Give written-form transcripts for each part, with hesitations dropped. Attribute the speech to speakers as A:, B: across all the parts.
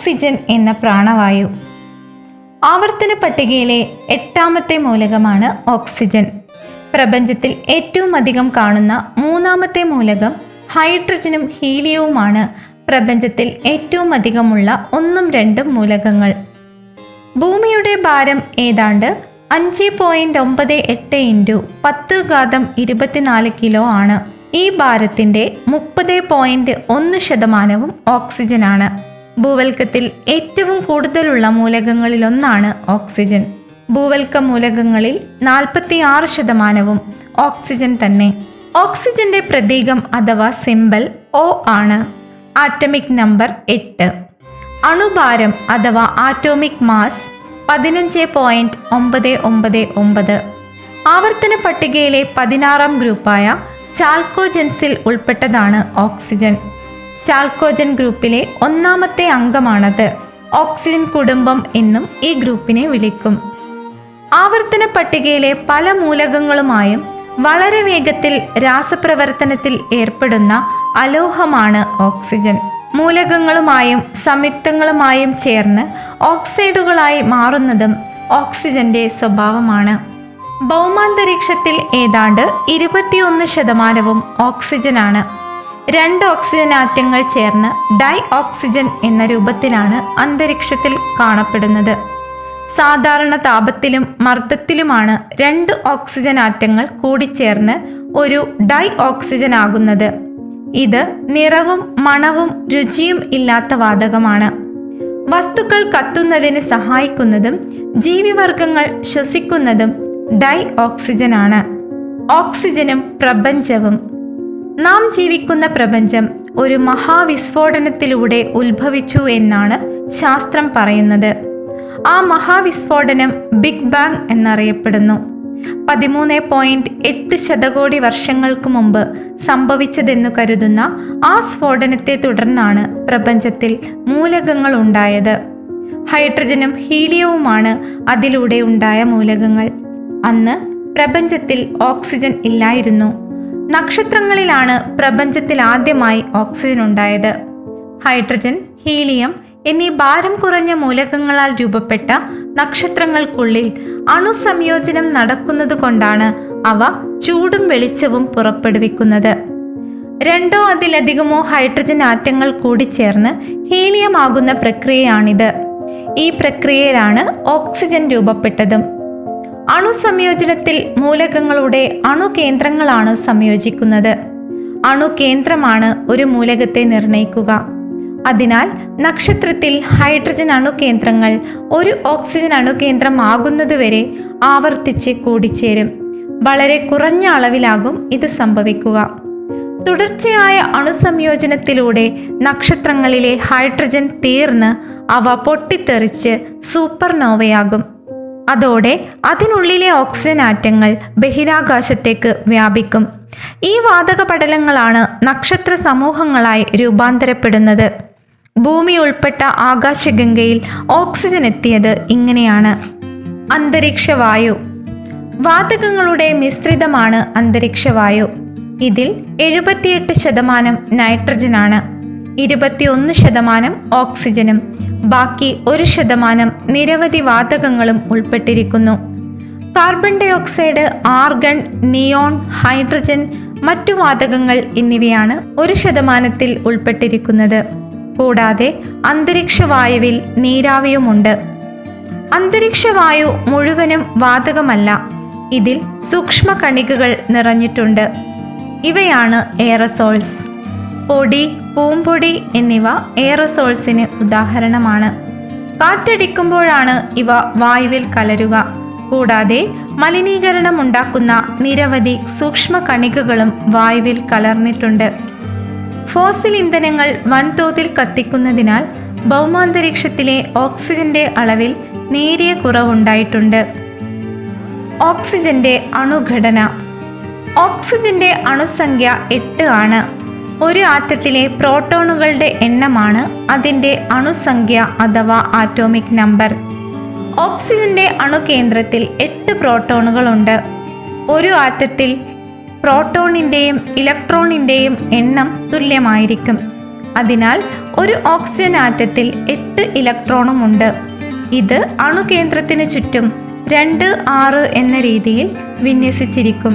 A: Oxygen എന്ന പ്രാണവായു. ആവർത്തന പട്ടികയിലെ 8ാമത്തെ മൂലകമാണ് ഓക്സിജൻ. പ്രപഞ്ചത്തിൽ ഏറ്റവും അധികം കാണുന്ന 3ാമത്തെ മൂലകം ഹൈഡ്രജനും ഹീലിയവുമാണ് പ്രപഞ്ചത്തിൽ ഏറ്റവും അധികമുള്ള 1ഉം 2ഉം മൂലകങ്ങൾ. ഭൂമിയുടെ ഭാരം ഏതാണ്ട് 5.98 × 10⁻24 കിലോ ആണ്. ഈ ഭാരത്തിന്റെ 30.1% ഓക്സിജനാണ്. ഭൂവൽക്കത്തിൽ ഏറ്റവും കൂടുതലുള്ള മൂലകങ്ങളിലൊന്നാണ് ഓക്സിജൻ. ഭൂവൽക്ക മൂലകങ്ങളിൽ 46% ഓക്സിജൻ തന്നെ. ഓക്സിജന്റെ പ്രതീകം അഥവാ സിംബൽ O ആണ്. Atomic number 8. അണുഭാരം അഥവാ ആറ്റോമിക് മാസ് 15.999. ആവർത്തന പട്ടികയിലെ 16ാം ഗ്രൂപ്പായ ചാൽക്കോജൻസിൽ ഉൾപ്പെട്ടതാണ് ഓക്സിജൻ. ചാൽക്കോജൻ ഗ്രൂപ്പിലെ 1ാമത്തെ അംഗമാണത്. ഓക്സിജൻ കുടുംബം എന്നും ഈ ഗ്രൂപ്പിനെ വിളിക്കും. ആവർത്തന പട്ടികയിലെ പല മൂലകങ്ങളുമായും വളരെ വേഗത്തിൽ രാസപ്രവർത്തനത്തിൽ ഏർപ്പെടുന്ന അലോഹമാണ് ഓക്സിജൻ. മൂലകങ്ങളുമായും സംയുക്തങ്ങളുമായും ചേർന്ന് ഓക്സൈഡുകളായി മാറുന്നതും ഓക്സിജന്റെ സ്വഭാവമാണ്. ഭൗമാന്തരീക്ഷത്തിൽ ഏതാണ്ട് 21% ഓക്സിജനാണ്. 2 ഓക്സിജൻ ആറ്റങ്ങൾ ചേർന്ന് ഡൈ ഓക്സിജൻ എന്ന രൂപത്തിലാണ് അന്തരീക്ഷത്തിൽ കാണപ്പെടുന്നത്. സാധാരണ താപത്തിലും മർദ്ദത്തിലുമാണ് 2 ഓക്സിജൻ ആറ്റങ്ങൾ കൂടിച്ചേർന്ന് ഒരു ഡൈ ഓക്സിജൻ ആകുന്നത്. ഇത് നിറവും മണവും രുചിയും ഇല്ലാത്ത വാതകമാണ്. വസ്തുക്കൾ കത്തുന്നതിന് സഹായിക്കുന്നതും ജീവിവർഗങ്ങൾ ശ്വസിക്കുന്നതും ഡൈ ഓക്സിജനാണ്. ഓക്സിജനും പ്രപഞ്ചവും. നാം ജീവിക്കുന്ന പ്രപഞ്ചം ഒരു മഹാവിസ്ഫോടനത്തിലൂടെ ഉത്ഭവിച്ചു എന്നാണ് ശാസ്ത്രം പറയുന്നത്. ആ മഹാവിസ്ഫോടനം ബിഗ് ബാങ് എന്നറിയപ്പെടുന്നു. 13.8 ശതകോടി വർഷങ്ങൾക്ക് മുമ്പ് സംഭവിച്ചതെന്നു കരുതുന്ന ആ സ്ഫോടനത്തെ തുടർന്നാണ് പ്രപഞ്ചത്തിൽ മൂലകങ്ങൾ ഉണ്ടായത്. ഹൈഡ്രജനും ഹീലിയവുമാണ് അതിലൂടെ ഉണ്ടായ മൂലകങ്ങൾ. അന്ന് പ്രപഞ്ചത്തിൽ ഓക്സിജൻ ഇല്ലായിരുന്നു. നക്ഷത്രങ്ങളിലാണ് പ്രപഞ്ചത്തിൽ ആദ്യമായി ഓക്സിജൻ ഉണ്ടായത്. ഹൈഡ്രജൻ, ഹീലിയം എന്നീ ഭാരം കുറഞ്ഞ മൂലകങ്ങളാൽ രൂപപ്പെട്ട നക്ഷത്രങ്ങൾക്കുള്ളിൽ അണുസംയോജനം നടക്കുന്നത് കൊണ്ടാണ് അവ ചൂടും വെളിച്ചവും പുറപ്പെടുവിക്കുന്നത്. 2ഓ അതിലധികമോ ഹൈഡ്രജൻ ആറ്റങ്ങൾ കൂടിച്ചേർന്ന് ഹീലിയം ആകുന്ന പ്രക്രിയയാണിത്. ഈ പ്രക്രിയയിലാണ് ഓക്സിജൻ രൂപപ്പെട്ടതും. അണുസംയോജനത്തിൽ മൂലകങ്ങളുടെ അണുകേന്ദ്രങ്ങളാണ് സംയോജിക്കുന്നത്. അണുകേന്ദ്രമാണ് ഒരു മൂലകത്തെ നിർണയിക്കുക. അതിനാൽ നക്ഷത്രത്തിൽ ഹൈഡ്രജൻ അണുകേന്ദ്രങ്ങൾ ഒരു ഓക്സിജൻ അണുകേന്ദ്രം ആകുന്നതുവരെ ആവർത്തിച്ച് കൂടിച്ചേരും. വളരെ കുറഞ്ഞ അളവിലാകും ഇത് സംഭവിക്കുക. തുടർച്ചയായ അണുസംയോജനത്തിലൂടെ നക്ഷത്രങ്ങളിലെ ഹൈഡ്രജൻ തീർന്ന് അവ പൊട്ടിത്തെറിച്ച് സൂപ്പർനോവയാകും. അതോടെ അതിനുള്ളിലെ ഓക്സിജൻ ആറ്റങ്ങൾ ബഹിരാകാശത്തേക്ക് വ്യാപിക്കും. ഈ വാതക പടലങ്ങളാണ് നക്ഷത്ര സമൂഹങ്ങളായി രൂപാന്തരപ്പെടുന്നത്. ഭൂമി ഉൾപ്പെട്ട ആകാശഗംഗയിൽ ഓക്സിജൻ എത്തിയത് ഇങ്ങനെയാണ്. അന്തരീക്ഷവായു. വാതകങ്ങളുടെ മിശ്രിതമാണ് അന്തരീക്ഷവായു. ഇതിൽ 78% നൈട്രജനാണ്, 21% ഓക്സിജനും ബാക്കി 1% നിരവധി വാതകങ്ങളും ഉൾപ്പെട്ടിരിക്കുന്നു. Carbon dioxide, argon, neon, hydrogen, മറ്റു വാതകങ്ങൾ എന്നിവയാണ് 1% ഉൾപ്പെട്ടിരിക്കുന്നത്. കൂടാതെ അന്തരീക്ഷവായുവിൽ നീരാവിയുമുണ്ട്. അന്തരീക്ഷവായു മുഴുവനും വാതകമല്ല. ഇതിൽ സൂക്ഷ്മ കണികകൾ നിറഞ്ഞിട്ടുണ്ട്. ഇവയാണ് എയറസോൾസ്. പൊടി, പൂമ്പൊടി എന്നിവ എയറസോൾസിന് ഉദാഹരണമാണ്. കാറ്റടിക്കുമ്പോഴാണ് ഇവ വായുവിൽ കലരുക. കൂടാതെ മലിനീകരണം ഉണ്ടാക്കുന്ന നിരവധി സൂക്ഷ്മ കണികകളും വായുവിൽ കലർന്നിട്ടുണ്ട്. ഫോസിൽ ഇന്ധനങ്ങൾ വൻതോതിൽ കത്തിക്കുന്നതിനാൽ ഭൗമാന്തരീക്ഷത്തിലെ ഓക്സിജന്റെ അളവിൽ നേരിയ കുറവുണ്ടായിട്ടുണ്ട്. ഓക്സിജന്റെ അണുഘടന. ഓക്സിജന്റെ അണുസംഖ്യ 8 ആണ്. ഒരു ആറ്റത്തിലെ പ്രോട്ടോണുകളുടെ എണ്ണമാണ് അതിൻ്റെ അണുസംഖ്യ അഥവാ ആറ്റോമിക് നമ്പർ. ഓക്സിജന്റെ അണുകേന്ദ്രത്തിൽ 8 പ്രോട്ടോണുകളുണ്ട്. ഒരു ആറ്റത്തിൽ പ്രോട്ടോണിൻ്റെയും ഇലക്ട്രോണിൻ്റെയും എണ്ണം തുല്യമായിരിക്കും. അതിനാൽ ഒരു ഓക്സിജൻ ആറ്റത്തിൽ 8 ഇലക്ട്രോണുമുണ്ട്. ഇത് അണുകേന്ദ്രത്തിനു ചുറ്റും 2, 6 എന്ന രീതിയിൽ വിന്യസിച്ചിരിക്കും.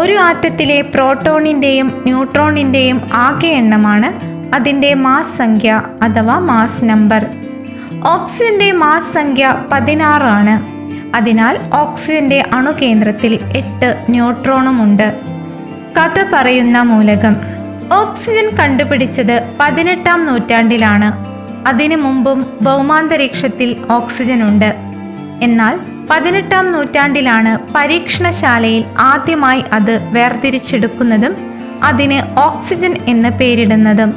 A: ഒരു ആറ്റത്തിലെ പ്രോട്ടോണിൻ്റെയും ന്യൂട്രോണിൻ്റെയും ആകെ എണ്ണമാണ് അതിൻ്റെ മാസ് സംഖ്യ അഥവാ മാസ് നമ്പർ. ഓക്സിജന്റെ മാസ് സംഖ്യ 16 ആണ്. അതിനാൽ ഓക്സിജന്റെ അണുകേന്ദ്രത്തിൽ 8 ന്യൂട്രോണുമുണ്ട്. കഥ പറയുന്ന മൂലകം. ഓക്സിജൻ കണ്ടുപിടിച്ചത് 18-ാം നൂറ്റാണ്ടിലാണ്. അതിനു മുമ്പും ഭൗമാന്തരീക്ഷത്തിൽ ഓക്സിജൻ ഉണ്ട്. എന്നാൽ 18-ാം നൂറ്റാണ്ടിലാണ് പരീക്ഷണശാലയിൽ ആദ്യമായി അത് വേർതിരിച്ചെടുക്കുന്നതും അതിന് ഓക്സിജൻ എന്ന് പേരിടുന്നതും.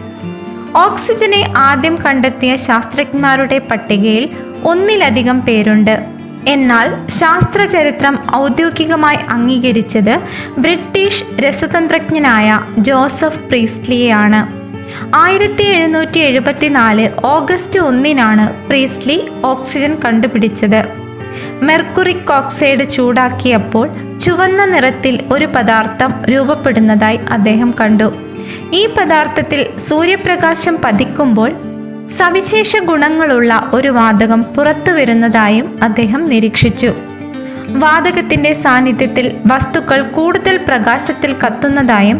A: ഓക്സിജനെ ആദ്യം കണ്ടെത്തിയ ശാസ്ത്രജ്ഞന്മാരുടെ പട്ടികയിൽ 1-ലധികം പേരുണ്ട്. എന്നാൽ ശാസ്ത്രചരിത്രം ഔദ്യോഗികമായി അംഗീകരിച്ചത് ബ്രിട്ടീഷ് രസതന്ത്രജ്ഞനായ ജോസഫ് പ്രീസ്ലിയെയാണ്. 1774 ഓഗസ്റ്റ് 1-നാണ് പ്രീസ്ലി ഓക്സിജൻ കണ്ടുപിടിച്ചത്. മെർക്കുറിക് ഓക്സൈഡ് ചൂടാക്കിയപ്പോൾ ചുവന്ന നിറത്തിൽ ഒരു പദാർത്ഥം രൂപപ്പെടുന്നതായി അദ്ദേഹം കണ്ടു. ഈ പദാർത്ഥത്തിൽ സൂര്യപ്രകാശം പതിക്കുമ്പോൾ സവിശേഷ ഗുണങ്ങളുള്ള ഒരു വാതകം പുറത്തു വരുന്നതായും അദ്ദേഹം നിരീക്ഷിച്ചു. വാതകത്തിന്റെ സാന്നിധ്യത്തിൽ വസ്തുക്കൾ കൂടുതൽ പ്രകാശത്തിൽ കത്തുന്നതായും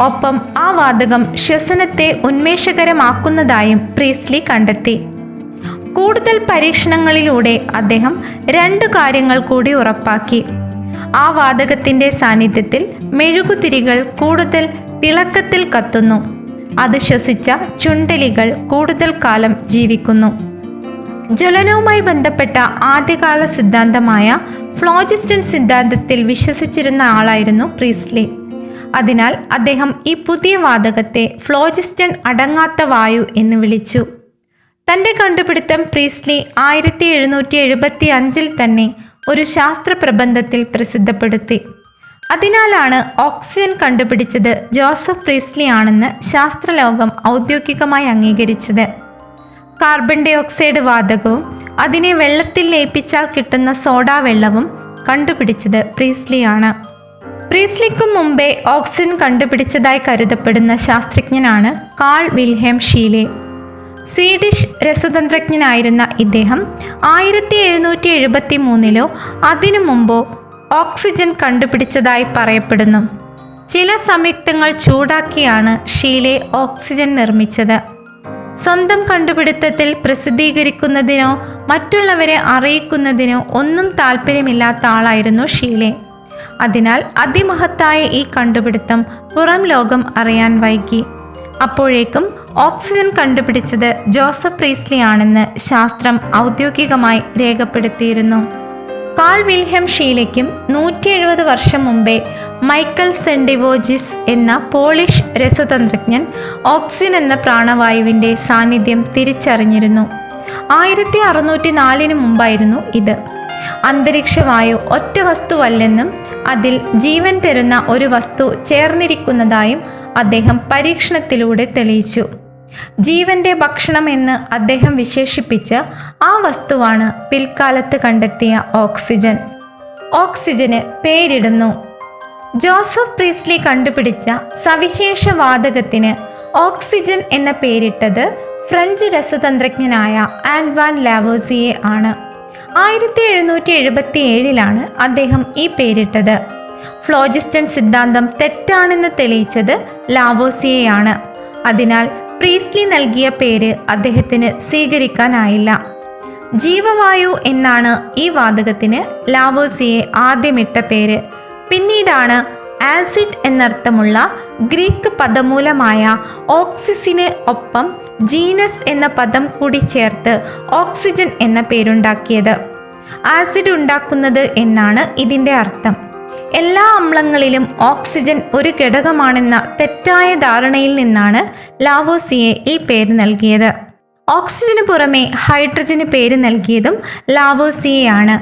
A: ഒപ്പം ആ വാതകം ശ്വസനത്തെ ഉന്മേഷകരമാക്കുന്നതായും പ്രീസ്ലി കണ്ടെത്തി. കൂടുതൽ പരീക്ഷണങ്ങളിലൂടെ അദ്ദേഹം 2 കാര്യങ്ങൾ കൂടി ഉറപ്പാക്കി. ആ വാതകത്തിന്റെ സാന്നിധ്യത്തിൽ മെഴുകുതിരികൾ കൂടുതൽ തിളക്കത്തിൽ കത്തുന്നു. അത് ശ്വസിച്ച ചുണ്ടലികൾ കൂടുതൽ കാലം ജീവിക്കുന്നു. ജ്വലനവുമായി ബന്ധപ്പെട്ട ആദ്യകാല സിദ്ധാന്തമായ ഫ്ലോജിസ്റ്റൺ സിദ്ധാന്തത്തിൽ വിശ്വസിച്ചിരുന്ന ആളായിരുന്നു പ്രീസ്ലി. അതിനാൽ അദ്ദേഹം ഈ പുതിയ വാതകത്തെ ഫ്ലോജിസ്റ്റൺ അടങ്ങാത്ത വായു എന്ന് വിളിച്ചു. തൻ്റെ കണ്ടുപിടുത്തം പ്രീസ്ലി 1775 തന്നെ ഒരു ശാസ്ത്ര പ്രബന്ധത്തിൽ പ്രസിദ്ധപ്പെടുത്തി. അതിനാലാണ് ഓക്സിജൻ കണ്ടുപിടിച്ചത് ജോസഫ് പ്രീസ്ലി ആണെന്ന് ശാസ്ത്രലോകം ഔദ്യോഗികമായി അംഗീകരിച്ചത്. കാർബൺ ഡൈ ഓക്സൈഡ് വാതകവും അതിനെ വെള്ളത്തിൽ ലയിപ്പിച്ചാൽ കിട്ടുന്ന സോഡാ വെള്ളവും കണ്ടുപിടിച്ചത് പ്രീസ്ലിയാണ്. പ്രീസ്ലിക്കും മുമ്പേ ഓക്സിജൻ കണ്ടുപിടിച്ചതായി കരുതപ്പെടുന്ന ശാസ്ത്രജ്ഞനാണ് കാൾ വിൽഹെം ഷീലെ. സ്വീഡിഷ് രസതന്ത്രജ്ഞനായിരുന്ന ഇദ്ദേഹം 1773 അതിനു മുമ്പോ ഓക്സിജൻ കണ്ടുപിടിച്ചതായി പറയപ്പെടുന്നു. ചില സംയുക്തങ്ങൾ ചൂടാക്കിയാണ് ഷീലെ ഓക്സിജൻ നിർമ്മിച്ചത്. സ്വന്തം കണ്ടുപിടുത്തത്തിൽ പ്രസിദ്ധീകരിക്കുന്നതിനോ മറ്റുള്ളവരെ അറിയിക്കുന്നതിനോ ഒന്നും താല്പര്യമില്ലാത്ത ആളായിരുന്നു ഷീലെ. അതിനാൽ അതിമഹത്തായ ഈ കണ്ടുപിടുത്തം പുറം ലോകം അറിയാൻ വൈകി. അപ്പോഴേക്കും ഓക്സിജൻ കണ്ടുപിടിച്ചത് ജോസഫ് പ്രീസ്ലി ആണെന്ന് ശാസ്ത്രം ഔദ്യോഗികമായി രേഖപ്പെടുത്തിയിരുന്നു. കാൾ വിൽഹെം ഷീലയ്ക്കും 170 വർഷം മുമ്പേ മൈക്കൽ സെൻഡിവോജിസ് എന്ന പോളിഷ് രസതന്ത്രജ്ഞൻ ഓക്സിജൻ എന്ന പ്രാണവായുവിൻ്റെ സാന്നിധ്യം തിരിച്ചറിഞ്ഞിരുന്നു. 1604 മുമ്പായിരുന്നു ഇത്. അന്തരീക്ഷവായു ഒറ്റ വസ്തുവല്ലെന്നും അതിൽ ജീവൻ തരുന്ന ഒരു വസ്തു ചേർന്നിരിക്കുന്നതായും അദ്ദേഹം പരീക്ഷണത്തിലൂടെ തെളിയിച്ചു. ജീവന്റെ ഭക്ഷണം എന്ന് അദ്ദേഹം വിശേഷിപ്പിച്ച ആ വസ്തുവാണ് പിൽക്കാലത്ത് കണ്ടെത്തിയ ഓക്സിജൻ. ഓക്സിജന് പേരിടുന്നു. ജോസഫ് പ്രീസ്ലി കണ്ടുപിടിച്ച സവിശേഷ വാതകത്തിന് ഓക്സിജൻ എന്ന പേരിട്ടത് ഫ്രഞ്ച് രസതന്ത്രജ്ഞനായ ആൻവാൻ ലാവോസിയെ ആണ്. 1777 അദ്ദേഹം ഈ പേരിട്ടത്. ഫ്ലോജിസ്റ്റൺ സിദ്ധാന്തം തെറ്റാണെന്ന് തെളിയിച്ചത് ലാവോസിയെയാണ്. അതിനാൽ പ്രീസ്ലി നൽകിയ പേര് അദ്ദേഹത്തിന് സ്വീകരിക്കാനായില്ല. ജീവവായു എന്നാണ് ഈ വാതകത്തിന് ലാവോസിയെ ആദ്യമിട്ട പേര്. പിന്നീടാണ് ആസിഡ് എന്നർത്ഥമുള്ള ഗ്രീക്ക് പദമൂലമായ ഓക്സിസിന് ഒപ്പം ജീനസ് എന്ന പദം കൂടി ചേർത്ത് ഓക്സിജൻ എന്ന പേരുണ്ടാക്കിയത്. ആസിഡ് ഉണ്ടാക്കുന്നത് എന്നാണ് ഇതിൻ്റെ അർത്ഥം. എല്ലാ അമ്ലങ്ങളിലും ഓക്സിജൻ ഒരു ഘടകമാണെന്ന തെറ്റായ ധാരണയിൽ നിന്നാണ് ലാവോസിയെ ഈ പേര് നൽകിയത്. ഓക്സിജന് പുറമെ ഹൈഡ്രജന് പേര് നൽകിയതും ലാവോസിയെയാണ്.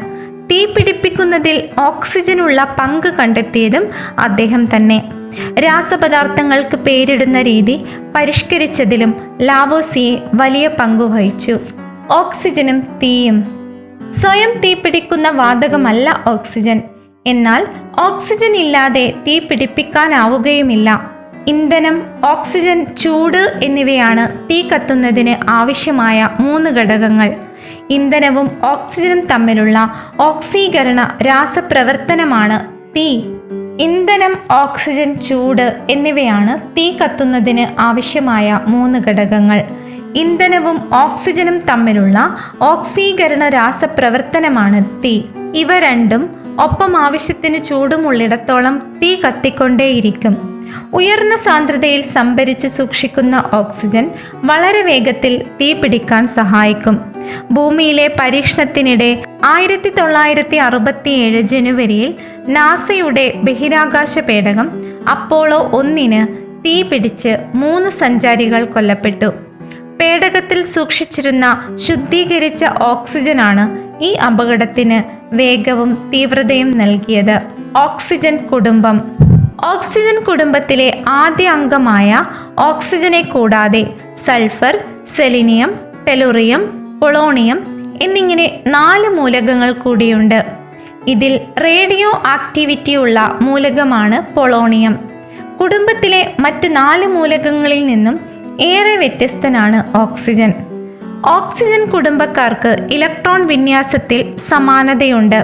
A: തീ പിടിപ്പിക്കുന്നതിൽ ഓക്സിജനുള്ള പങ്ക് കണ്ടെത്തിയതും അദ്ദേഹം തന്നെ. രാസപദാർത്ഥങ്ങൾക്ക് പേരിടുന്ന രീതി പരിഷ്കരിച്ചതിലും ലാവോസിയെ വലിയ പങ്കുവഹിച്ചു. ഓക്സിജനും തീയും. സ്വയം തീ പിടിക്കുന്ന വാതകമല്ല ഓക്സിജൻ. എന്നാൽ ഓക്സിജൻ ഇല്ലാതെ തീ പിടിപ്പിക്കാനാവുകയുമില്ല. ഇന്ധനം, ഓക്സിജൻ, ചൂട് എന്നിവയാണ് തീ കത്തുന്നതിന് ആവശ്യമായ 3 ഘടകങ്ങൾ. ഇന്ധനവും ഓക്സിജനും തമ്മിലുള്ള ഓക്സീകരണ രാസപ്രവർത്തനമാണ് തീ. ഇന്ധനം, ഓക്സിജൻ, ചൂട് എന്നിവയാണ് തീ കത്തുന്നതിന് ആവശ്യമായ 3 ഘടകങ്ങൾ. ഇന്ധനവും ഓക്സിജനും തമ്മിലുള്ള ഓക്സീകരണ രാസപ്രവർത്തനമാണ് തീ. ഇവ രണ്ടും ഒപ്പം ആവശ്യത്തിന് ചൂടുമുള്ളിടത്തോളം തീ കത്തിക്കൊണ്ടേയിരിക്കും. ഉയർന്ന സാന്ദ്രതയിൽ സംഭരിച്ച് സൂക്ഷിക്കുന്ന ഓക്സിജൻ വളരെ വേഗത്തിൽ തീ പിടിക്കാൻ സഹായിക്കും. ഭൂമിയിലെ പരീക്ഷണത്തിനിടെ 1967 ജനുവരിയിൽ നാസയുടെ ബഹിരാകാശ പേടകം അപ്പോളോ 1 തീ പിടിച്ച് 3 സഞ്ചാരികൾ കൊല്ലപ്പെട്ടു. പേടകത്തിൽ സൂക്ഷിച്ചിരുന്ന ശുദ്ധീകരിച്ച ഓക്സിജനാണ് ഈ അപകടത്തിന് വേഗവും തീവ്രതയും നൽകിയത്. ഓക്സിജൻ കുടുംബം. ഓക്സിജൻ കുടുംബത്തിലെ ആദ്യ അംഗമായ ഓക്സിജനെ കൂടാതെ സൾഫർ, സെലിനിയം, ടെലുറിയം, പൊളോണിയം എന്നിങ്ങനെ 4 മൂലകങ്ങൾ കൂടിയുണ്ട്. ഇതിൽ റേഡിയോ ആക്ടിവിറ്റിയുള്ള മൂലകമാണ് പൊളോണിയം. കുടുംബത്തിലെ മറ്റ് 4 മൂലകങ്ങളിൽ നിന്നും ഏറെ വ്യത്യസ്തനാണ് ഓക്സിജൻ. ഓക്സിജൻ കുടുംബക്കാർക്ക് ഇലക്ട്രോൺ വിന്യാസത്തിൽ സമാനതയുണ്ട്.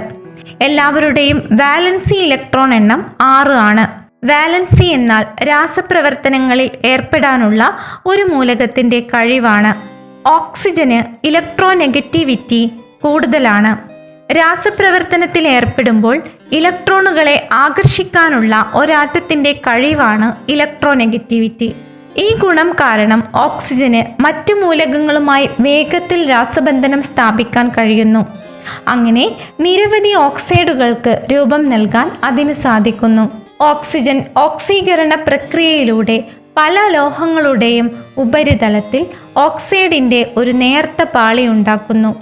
A: എല്ലാവരുടെയും വാലൻസി ഇലക്ട്രോൺ എണ്ണം 6 ആണ്. വാലൻസി എന്നാൽ രാസപ്രവർത്തനങ്ങളിൽ ഏർപ്പെടാനുള്ള ഒരു മൂലകത്തിന്റെ കഴിവാണ്. ഓക്സിജന് ഇലക്ട്രോനെഗറ്റിവിറ്റി കൂടുതലാണ്. രാസപ്രവർത്തനത്തിൽ ഏർപ്പെടുമ്പോൾ ഇലക്ട്രോണുകളെ ആകർഷിക്കാനുള്ള ഒരാറ്റത്തിന്റെ കഴിവാണ് ഇലക്ട്രോനെഗറ്റിവിറ്റി. ഈ ഗുണം കാരണം ഓക്സിജന് മറ്റു മൂലകങ്ങളുമായി വേഗത്തിൽ രാസബന്ധനം സ്ഥാപിക്കാൻ കഴിയുന്നു. അങ്ങനെ നിരവധി ഓക്സൈഡുകൾക്ക് രൂപം നൽകാൻ അതിന് സാധിക്കുന്നു. ഓക്സിജൻ ഓക്സീകരണ പ്രക്രിയയിലൂടെ പല ലോഹങ്ങളുടെയും ഉപരിതലത്തിൽ ഓക്സൈഡിന്റെ ഒരു നേർത്ത പാളി ഉണ്ടാക്കുന്നു.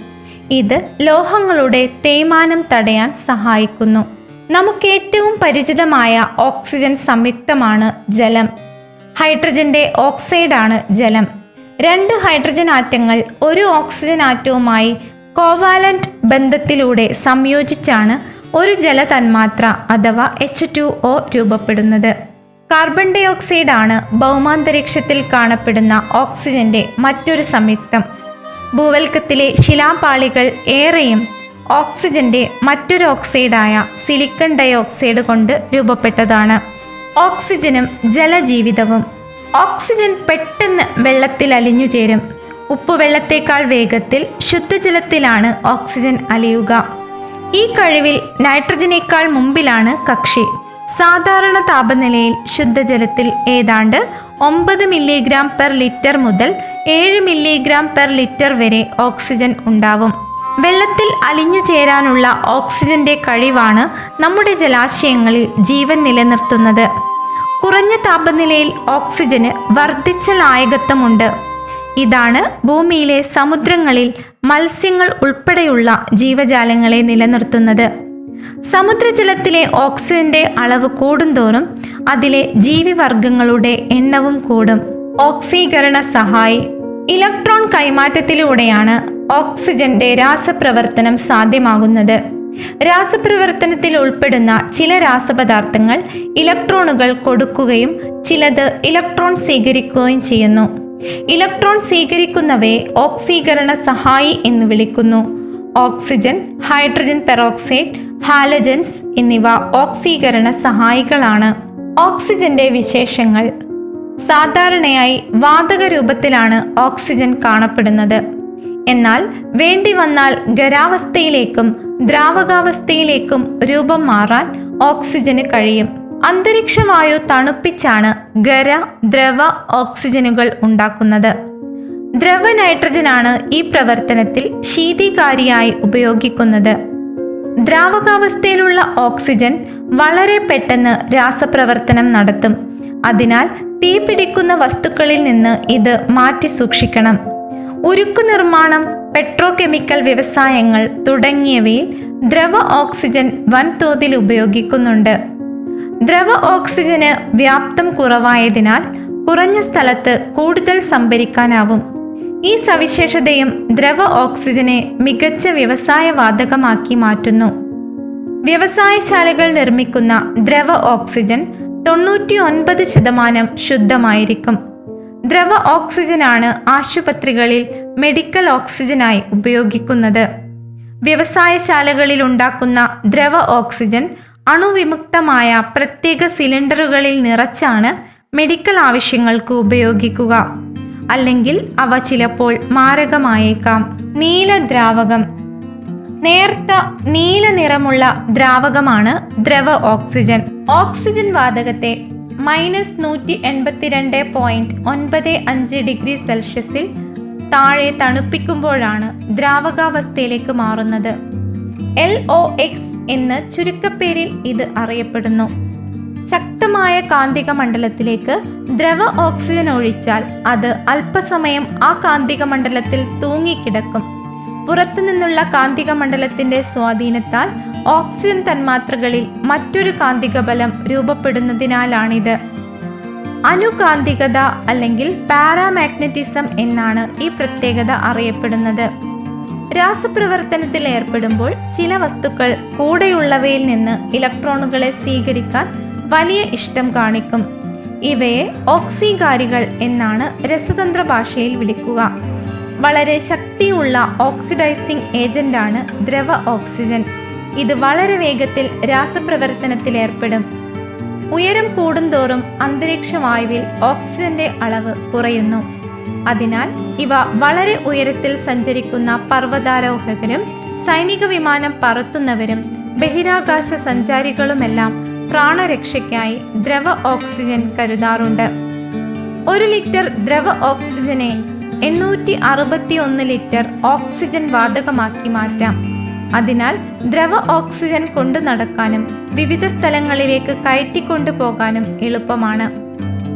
A: ഇത് ലോഹങ്ങളുടെ തേയ്മാനം തടയാൻ സഹായിക്കുന്നു. നമുക്ക് ഏറ്റവും പരിചിതമായ ഓക്സിജൻ സംയുക്തമാണ് ജലം. ഹൈഡ്രജന്റെ ഓക്സൈഡാണ് ജലം. 2 ഹൈഡ്രജൻ ആറ്റങ്ങൾ ഒരു ഓക്സിജൻ ആറ്റവുമായി കോവാലന്റ് ബന്ധത്തിലൂടെ സംയോജിച്ചാണ് ഒരു ജലതന്മാത്ര അഥവാ H2O രൂപപ്പെടുന്നത്. കാർബൺ ഡൈ ഓക്സൈഡ് ആണ് ഭൗമാന്തരീക്ഷത്തിൽ കാണപ്പെടുന്ന ഓക്സിജന്റെ മറ്റൊരു സംയുക്തം. ഭൂവൽക്കത്തിലെ ശിലാപാളികൾ ഏറെയും ഓക്സിജന്റെ മറ്റൊരു ഓക്സൈഡായ സിലിക്കൺ ഡൈ ഓക്സൈഡ് കൊണ്ട് രൂപപ്പെട്ടതാണ്. ഓക്സിജനും ജലജീവിതവും. ഓക്സിജൻ പെട്ടെന്ന് വെള്ളത്തിൽ അലിഞ്ഞു ചേരും. ഉപ്പുവെള്ളത്തേക്കാൾ വേഗത്തിൽ ശുദ്ധജലത്തിലാണ് ഓക്സിജൻ അലിയുക. ഈ കഴിവിൽ നൈട്രജനേക്കാൾ മുമ്പിലാണ് കക്ഷി. സാധാരണ താപനിലയിൽ ശുദ്ധജലത്തിൽ ഏതാണ്ട് 9 മില്ലിഗ്രാം പെർ ലിറ്റർ മുതൽ 7 മില്ലിഗ്രാം പെർ ലിറ്റർ വരെ ഓക്സിജൻ ഉണ്ടാവും. വെള്ളത്തിൽ അലിഞ്ഞു ചേരാനുള്ള ഓക്സിജന്റെ കഴിവാണ് നമ്മുടെ ജലാശയങ്ങളിൽ ജീവൻ നിലനിർത്തുന്നത്. കുറഞ്ഞ താപനിലയിൽ ഓക്സിജന് വർദ്ധിച്ച ലായകത്വമുണ്ട്. ഇതാണ് ഭൂമിയിലെ സമുദ്രങ്ങളിൽ മത്സ്യങ്ങൾ ഉൾപ്പെടെയുള്ള ജീവജാലങ്ങളെ നിലനിർത്തുന്നത്. സമുദ്രജലത്തിലെ ഓക്സിജന്റെ അളവ് കൂടുന്തോറും അതിലെ ജീവിവർഗങ്ങളുടെ എണ്ണവും കൂടും. ഓക്സീകരണ സഹായി. ഇലക്ട്രോൺ കൈമാറ്റത്തിലൂടെയാണ് ഓക്സിജന്റെ രാസപ്രവർത്തനം സാധ്യമാകുന്നത്. രാസപ്രവർത്തനത്തിൽ ഉൾപ്പെടുന്ന ചില രാസപദാർത്ഥങ്ങൾ ഇലക്ട്രോണുകൾ കൊടുക്കുകയും ചിലത് ഇലക്ട്രോൺ സ്വീകരിക്കുകയും ചെയ്യുന്നു. ഇലക്ട്രോൺ സ്വീകരിക്കുന്നവയെ ഓക്സീകരണ സഹായി എന്ന് വിളിക്കുന്നു. ഓക്സിജൻ, ഹൈഡ്രജൻ പെറോക്സൈഡ്, ഹാലജൻസ് എന്നിവ ഓക്സീകരണ സഹായികളാണ്. ഓക്സിജന്റെ വിശേഷങ്ങൾ. സാധാരണയായി വാതക രൂപത്തിലാണ് ഓക്സിജൻ കാണപ്പെടുന്നത്. എന്നാൽ വേണ്ടി വന്നാൽ ഖരാവസ്ഥയിലേക്കും ദ്രാവകാവസ്ഥയിലേക്കും രൂപം മാറാൻ ഓക്സിജന് കഴിയും. അന്തരീക്ഷവായു തണുപ്പിച്ചാണ് ഖര, ദ്രവ ഓക്സിജനുകൾ ഉണ്ടാക്കുന്നത്. ദ്രവ നൈട്രജനാണ് ഈ പ്രവർത്തനത്തിൽ ശീതീകാരിയായി ഉപയോഗിക്കുന്നത്. ദ്രാവകാവസ്ഥയിലുള്ള ഓക്സിജൻ വളരെ പെട്ടെന്ന് രാസപ്രവർത്തനം നടത്തും. അതിനാൽ തീ പിടിക്കുന്ന വസ്തുക്കളിൽ നിന്ന് ഇത് മാറ്റി സൂക്ഷിക്കണം. ഉരുക്കു നിർമ്മാണം, പെട്രോകെമിക്കൽ വ്യവസായങ്ങൾ തുടങ്ങിയവയിൽ ദ്രവ ഓക്സിജൻ വൻതോതിൽ ഉപയോഗിക്കുന്നുണ്ട്. ദ്രവ ഓക്സിജന് വ്യാപ്തം കുറവായതിനാൽ കുറഞ്ഞ സ്ഥലത്ത് കൂടുതൽ സംഭരിക്കാനാവും. ഈ സവിശേഷതയും ദ്രവ ഓക്സിജനെ മികച്ച വ്യവസായ വാതകമാക്കി മാറ്റുന്നു. വ്യവസായശാലകൾ നിർമ്മിക്കുന്ന ദ്രവ ഓക്സിജൻ 99% ശുദ്ധമായിരിക്കും. ദ്രവ ഓക്സിജനാണ് ആശുപത്രികളിൽ മെഡിക്കൽ ഓക്സിജനായി ഉപയോഗിക്കുന്നത്. വ്യവസായശാലകളിൽ ഉണ്ടാക്കുന്ന ദ്രവ ഓക്സിജൻ അണുവിമുക്തമായ പ്രത്യേക സിലിണ്ടറുകളിൽ നിറച്ചാണ് മെഡിക്കൽ ആവശ്യങ്ങൾക്ക് ഉപയോഗിക്കുക. അല്ലെങ്കിൽ അവ ചിലപ്പോൾ മാരകമായേക്കാം. നീല ദ്രാവകം. നേർത്ത നീല നിറമുള്ള ദ്രാവകമാണ് ദ്രവ ഓക്സിജൻ. ഓക്സിജൻ വാതകത്തെ -182.95 ഡിഗ്രി സെൽഷ്യസിൽ താഴെ തണുപ്പിക്കുമ്പോഴാണ് ദ്രാവകാവസ്ഥയിലേക്ക് മാറുന്നത്. LOX എന്ന് ചുരുക്കപ്പേരിൽ ഇത് അറിയപ്പെടുന്നു. ശക്തമായ കാന്തിക മണ്ഡലത്തിലേക്ക് ദ്രവ ഓക്സിജൻ ഒഴിച്ചാൽ അത് അല്പസമയം ആ കാന്തിക മണ്ഡലത്തിൽ തൂങ്ങിക്കിടക്കും. പുറത്തുനിന്നുള്ള കാന്തിക മണ്ഡലത്തിന്റെ സ്വാധീനത്താൽ ഓക്സിജൻ തന്മാത്രകളിൽ മറ്റൊരു കാന്തിക ബലം രൂപപ്പെടുന്നതിനാലാണിത്. അനുകാന്തികത അല്ലെങ്കിൽ പാരാമാഗ്നറ്റിസം എന്നാണ് ഈ പ്രത്യേകത അറിയപ്പെടുന്നത്. രാസപ്രവർത്തനത്തിൽ ഏർപ്പെടുമ്പോൾ ചില വസ്തുക്കൾ കൂടെയുള്ളവയിൽ നിന്ന് ഇലക്ട്രോണുകളെ സ്വീകരിക്കാൻ വലിയ ഇഷ്ടം കാണിക്കും. ഇവയെ ഓക്സികാരികൾ എന്നാണ് രസതന്ത്ര ഭാഷയിൽ വിളിക്കുക. വളരെ ശക്തിയുള്ള ഓക്സിഡൈസിംഗ് ഏജന്റാണ് ദ്രവ ഓക്സിജൻ. ഇത് വളരെ വേഗത്തിൽ രാസപ്രവർത്തനത്തിൽ ഏർപ്പെടും. ഉയരം കൂടുന്തോറും അന്തരീക്ഷ വായുവിൽ ഓക്സിജന്റെ അളവ് കുറയുന്നു. അതിനാൽ ഇവ വളരെ ഉയരത്തിൽ സഞ്ചരിക്കുന്ന പർവ്വതാരോഹകരും സൈനിക വിമാനം പറത്തുന്നവരും ബഹിരാകാശ സഞ്ചാരികളുമെല്ലാം പ്രാണരക്ഷയ്ക്കായി ദ്രവ ഓക്സിജൻ കരുതാറുണ്ട്. 1 ലിറ്റർ ദ്രവ ഓക്സിജനെ 861 ലിറ്റർ ഓക്സിജൻ വാതകമാക്കി മാറ്റാം. അതിനാൽ ദ്രവ ഓക്സിജൻ കൊണ്ടു നടക്കാനും വിവിധ സ്ഥലങ്ങളിലേക്ക് കയറ്റിക്കൊണ്ടു പോകാനും എളുപ്പമാണ്.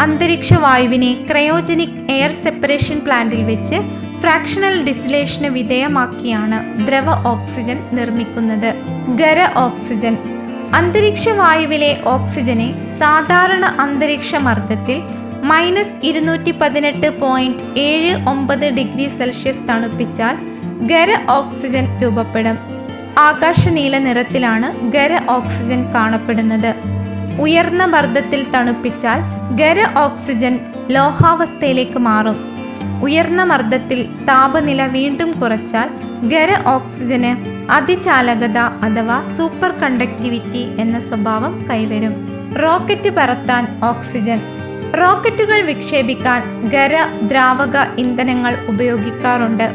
A: അന്തരീക്ഷ വായുവിനെ ക്രയോജനിക് എയർ സെപ്പറേഷൻ പ്ലാന്റിൽ വെച്ച് ഫ്രാക്ഷണൽ ഡിസ്റ്റിലേഷന് വിധേയമാക്കിയാണ് ദ്രവ ഓക്സിജൻ നിർമ്മിക്കുന്നത്. ഖര ഓക്സിജൻ. അന്തരീക്ഷ വായുവിലെ ഓക്സിജനെ സാധാരണ അന്തരീക്ഷ മർദ്ദത്തിൽ -218.79 ഡിഗ്രി സെൽഷ്യസ് തണുപ്പിച്ചാൽ ഖര ഓക്സിജൻ രൂപപ്പെടും. ആകാശനീല നിറത്തിലാണ് ഖര ഓക്സിജൻ കാണപ്പെടുന്നത്. ഉയർന്ന മർദ്ദത്തിൽ തണുപ്പിച്ചാൽ ഖര ഓക്സിജൻ ലോഹാവസ്ഥയിലേക്ക് മാറും. ഉയർന്ന മർദ്ദത്തിൽ താപനില വീണ്ടും കുറച്ചാൽ ഖര ഓക്സിജന് അതിചാലകത അഥവാ സൂപ്പർ കണ്ടക്ടിവിറ്റി എന്ന സ്വഭാവം കൈവരും. Rocket പറത്താൻ oxygen. റോക്കറ്റുകൾ വിക്ഷേപിക്കാൻ ഖര ദ്രാവക ഇന്ധനങ്ങൾ ഉപയോഗിക്കാറുണ്ട്.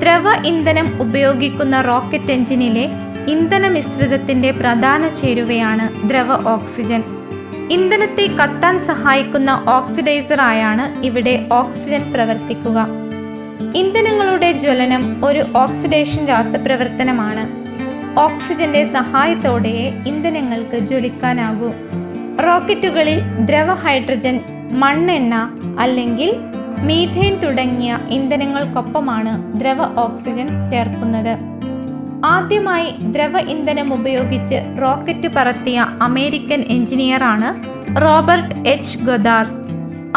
A: ദ്രവ ഇന്ധനം ഉപയോഗിക്കുന്ന റോക്കറ്റ് എഞ്ചിനിലെ ഇന്ധന മിശ്രിതത്തിന്റെ പ്രധാന ചേരുവയാണ് ദ്രവ ഓക്സിജൻ. ഇന്ധനത്തെ കത്താൻ സഹായിക്കുന്ന ഓക്സിഡൈസറായാണ് ഇവിടെ ഓക്സിജൻ പ്രവർത്തിക്കുക. ഇന്ധനങ്ങളുടെ ജ്വലനം ഒരു ഓക്സിഡേഷൻ രാസപ്രവർത്തനമാണ്. ഓക്സിജന്റെ സഹായത്തോടെയേ ഇന്ധനങ്ങൾക്ക് ജ്വലിക്കാനാകൂ. റോക്കറ്റുകളിൽ ദ്രവ ഹൈഡ്രജൻ, മണ്ണെണ്ണ അല്ലെങ്കിൽ മീഥേൻ തുടങ്ങിയ ഇന്ധനങ്ങൾക്കൊപ്പമാണ് ദ്രവ ഓക്സിജൻ ചേർക്കുന്നത്. ആദ്യമായി ദ്രവ ഇന്ധനം ഉപയോഗിച്ച് റോക്കറ്റ് പറത്തിയ അമേരിക്കൻ എഞ്ചിനീയറാണ് റോബർട്ട് എച്ച് ഗൊദാർഡ്.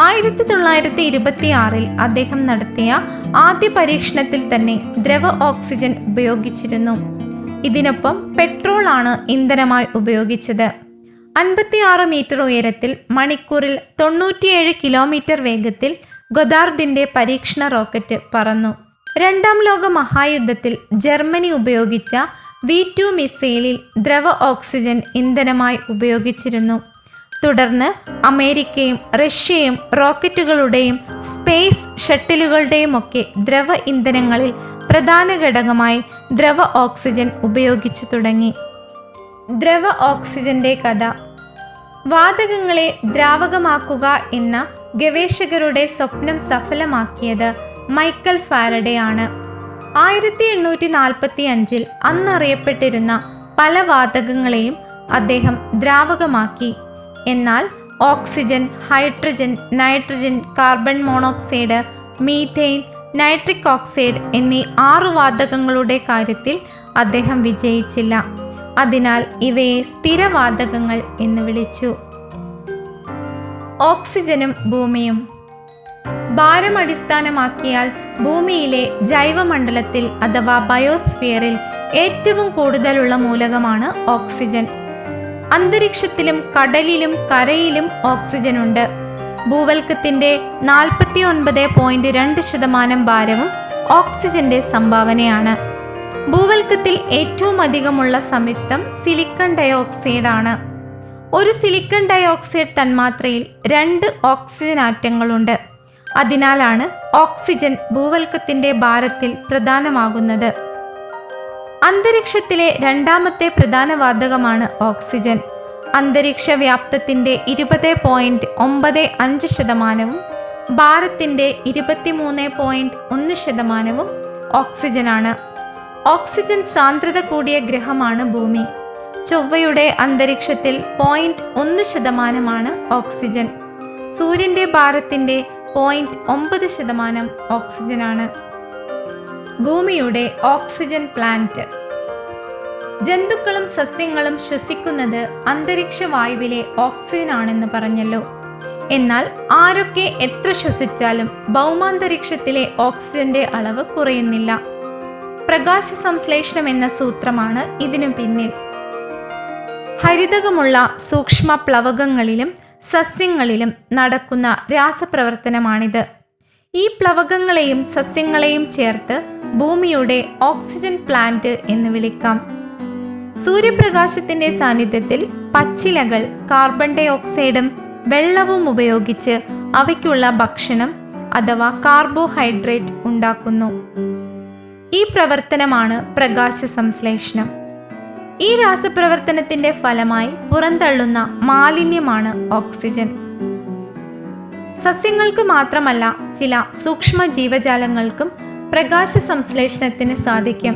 A: 1926 അദ്ദേഹം നടത്തിയ ആദ്യ പരീക്ഷണത്തിൽ തന്നെ ദ്രവ ഓക്സിജൻ ഉപയോഗിച്ചിരുന്നു. ഇതിനൊപ്പം പെട്രോൾ ആണ് ഇന്ധനമായി ഉപയോഗിച്ചത്. 56 മീറ്റർ ഉയരത്തിൽ മണിക്കൂറിൽ 97 കിലോമീറ്റർ വേഗത്തിൽ ഗൊദാർഡിന്റെ പരീക്ഷണ റോക്കറ്റ് പറന്നു. രണ്ടാം ലോക മഹായുദ്ധത്തിൽ ജർമ്മനി ഉപയോഗിച്ച V2 മിസൈലിൽ ദ്രവ ഓക്സിജൻ ഇന്ധനമായി ഉപയോഗിച്ചിരുന്നു. തുടർന്ന് അമേരിക്കയും റഷ്യയും റോക്കറ്റുകളുടെയും സ്പേസ് ഷട്ടിലുകളുടെയും ഒക്കെ ദ്രവ ഇന്ധനങ്ങളിൽ പ്രധാന ഘടകമായി ദ്രവ ഓക്സിജൻ ഉപയോഗിച്ചു തുടങ്ങി. ദ്രവ ഓക്സിജന്റെ കഥ. വാതകങ്ങളെ ദ്രാവകമാക്കുക എന്ന ഗവേഷകരുടെ സ്വപ്നം സഫലമാക്കിയത് മൈക്കൽ ഫാരഡെ ആണ്. 1845 അന്നറിയപ്പെട്ടിരുന്ന പല വാതകങ്ങളെയും അദ്ദേഹം ദ്രാവകമാക്കി. എന്നാൽ oxygen, hydrogen, nitrogen, carbon monoxide, methane, nitric oxide എന്നീ 6 വാതകങ്ങളുടെ കാര്യത്തിൽ അദ്ദേഹം വിജയിച്ചില്ല. അതിനാൽ ഇവയെ സ്ഥിരവാതകങ്ങൾ എന്ന് വിളിച്ചു. ഓക്സിജനും ഭൂമിയും. ഭാരം അടിസ്ഥാനമാക്കിയാൽ ഭൂമിയിലെ ജൈവമണ്ഡലത്തിൽ അഥവാ ബയോസ്ഫിയറിൽ ഏറ്റവും കൂടുതലുള്ള മൂലകമാണ് ഓക്സിജൻ. അന്തരീക്ഷത്തിലും കടലിലും കരയിലും ഓക്സിജൻ ഉണ്ട്. ഭൂവൽക്കത്തിന്റെ 49.2% ഭാരവും ഓക്സിജന്റെ സംഭാവനയാണ്. ഭൂവൽക്കത്തിൽ ഏറ്റവും അധികമുള്ള സംയുക്തം സിലിക്കൺ ഡയോക്സൈഡ് ആണ്. ഒരു സിലിക്കൺ ഡയോക്സൈഡ് തന്മാത്രയിൽ 2 ഓക്സിജൻ ആറ്റങ്ങളുണ്ട്. അതിനാലാണ് ഓക്സിജൻ ഭൂവൽക്കത്തിന്റെ ഭാരത്തിൽ പ്രധാനമാകുന്നത്. അന്തരീക്ഷത്തിലെ രണ്ടാമത്തെ പ്രധാന വാതകമാണ് ഓക്സിജൻ. അന്തരീക്ഷ വ്യാപ്തത്തിന്റെ 20.95%, ഭാരത്തിന്റെ 23.1% ഓക്സിജനാണ്. ഓക്സിജൻ സാന്ദ്രത കൂടിയ ഗ്രഹമാണ് ഭൂമി. ചൊവ്വയുടെ അന്തരീക്ഷത്തിൽ 0.1% ഓക്സിജൻ. സൂര്യന്റെ ഭാരത്തിന്റെ 0.9% ഓക്സിജനാണ്. ഭൂമിയുടെ ഓക്സിജൻ പ്ലാന്റ്. ജന്തുക്കളും സസ്യങ്ങളും ശ്വസിക്കുന്നത് അന്തരീക്ഷ വായുവിലെ ഓക്സിജൻ ആണെന്ന് പറഞ്ഞല്ലോ. എന്നാൽ ആരൊക്കെ എത്ര ശ്വസിച്ചാലും ഭൗമാന്തരീക്ഷത്തിലെ ഓക്സിജന്റെ അളവ് കുറയുന്നില്ല. പ്രകാശ സംശ്ലേഷണം എന്ന സൂത്രമാണ് ഇതിനു പിന്നിൽ. ഹരിതകമുള്ള സൂക്ഷ്മ പ്ലവകങ്ങളിലും സസ്യങ്ങളിലും നടക്കുന്ന രാസപ്രവർത്തനമാണിത്. ഈ പ്ലവകങ്ങളെയും സസ്യങ്ങളെയും ചേർത്ത് ഭൂമിയുടെ ഓക്സിജൻ പ്ലാന്റ് എന്ന് വിളിക്കാം. സൂര്യപ്രകാശത്തിന്റെ സാന്നിധ്യത്തിൽ പച്ചിലകൾ കാർബൺ ഡൈ ഓക്സൈഡും വെള്ളവും ഉപയോഗിച്ച് അവയ്ക്കുള്ള ഭക്ഷണം അഥവാ കാർബോഹൈഡ്രേറ്റ് ഉണ്ടാക്കുന്നു. ഈ പ്രവർത്തനമാണ് പ്രകാശ സംശ്ലേഷണം. ഈ രാസപ്രവർത്തനത്തിന്റെ ഫലമായി പുറന്തള്ളുന്ന മാലിന്യമാണ് ഓക്സിജൻ. സസ്യങ്ങൾക്ക് മാത്രമല്ല, ചില സൂക്ഷ്മ ജീവജാലങ്ങൾക്കും പ്രകാശ സംശ്ലേഷണത്തിന് സാധിക്കും.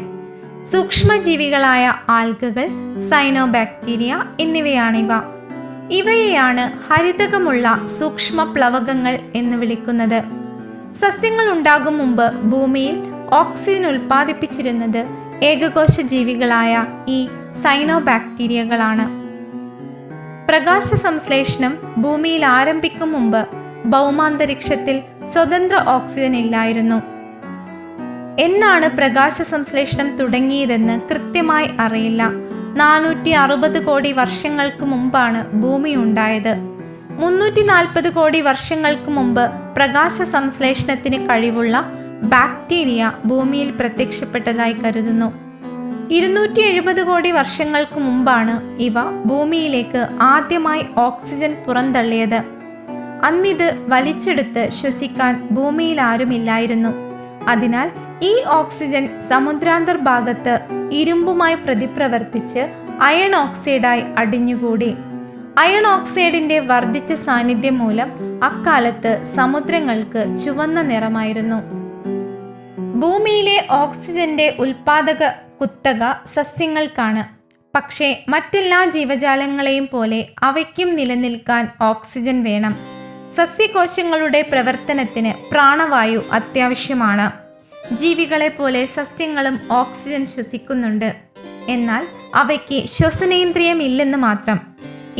A: സൂക്ഷ്മജീവികളായ ആൽഗകൾ, സൈനോബാക്ടീരിയ എന്നിവയാണിവ. ഇവയെയാണ് ഹരിതകമുള്ള സൂക്ഷ്മ പ്ലവകങ്ങൾ എന്ന് വിളിക്കുന്നത്. സസ്യങ്ങൾ ഉണ്ടാകും മുമ്പ് ഭൂമിയിൽ ഓക്സിജൻ ഉൽപ്പാദിപ്പിച്ചിരുന്നത് ഏകകോശ ജീവികളായ ഈ സൈനോബാക്ടീരിയകളാണ്. പ്രകാശ സംശ്ലേഷണം ഭൂമിയിൽ ആരംഭിക്കും മുമ്പ് ഭൗമാന്തരീക്ഷത്തിൽ സ്വതന്ത്ര ഓക്സിജൻ ഇല്ലായിരുന്നു. എന്നാണ് പ്രകാശ സംശ്ലേഷണം തുടങ്ങിയതെന്ന് കൃത്യമായി അറിയില്ല. 460 കോടി വർഷങ്ങൾക്ക് മുമ്പാണ് ഭൂമി ഉണ്ടായത്. 340 കോടി വർഷങ്ങൾക്ക് മുമ്പ് പ്രകാശ സംശ്ലേഷണത്തിന് കഴിവുള്ള ബാക്ടീരിയ ഭൂമിയിൽ പ്രത്യക്ഷപ്പെട്ടതായി കരുതുന്നു. 270 കോടി വർഷങ്ങൾക്ക് മുമ്പാണ് ഇവ ഭൂമിയിലേക്ക് ആദ്യമായി ഓക്സിജൻ പുറന്തള്ളിയത്. അന്നിത് വലിച്ചെടുത്ത് ശ്വസിക്കാൻ ഭൂമിയിൽ ആരുമില്ലായിരുന്നു. അതിനാൽ ഈ ഓക്സിജൻ സമുദ്രാന്തർഭാഗത്ത് ഇരുമ്പുമായി പ്രതിപ്രവർത്തിച്ച് അയൺ ഓക്സൈഡായി അടിഞ്ഞുകൂടി. അയൺ ഓക്സൈഡിന്റെ വർദ്ധിച്ച സാന്നിധ്യം മൂലം അക്കാലത്ത് സമുദ്രങ്ങൾക്ക് ചുവന്ന നിറമായിരുന്നു. ഭൂമിയിലെ ഓക്സിജന്റെ ഉൽപാദക കുത്തക സസ്യങ്ങൾക്കാണ്. പക്ഷേ മറ്റെല്ലാ ജീവജാലങ്ങളെയും പോലെ അവയ്ക്കും നിലനിൽക്കാൻ ഓക്സിജൻ വേണം. സസ്യകോശങ്ങളുടെ പ്രവർത്തനത്തിന് പ്രാണവായു അത്യാവശ്യമാണ്. ജീവികളെ പോലെ സസ്യങ്ങളും ഓക്സിജൻ ശ്വസിക്കുന്നുണ്ട്. എന്നാൽ അവയ്ക്ക് ശ്വസനേന്ദ്രിയമില്ലെന്ന് മാത്രം.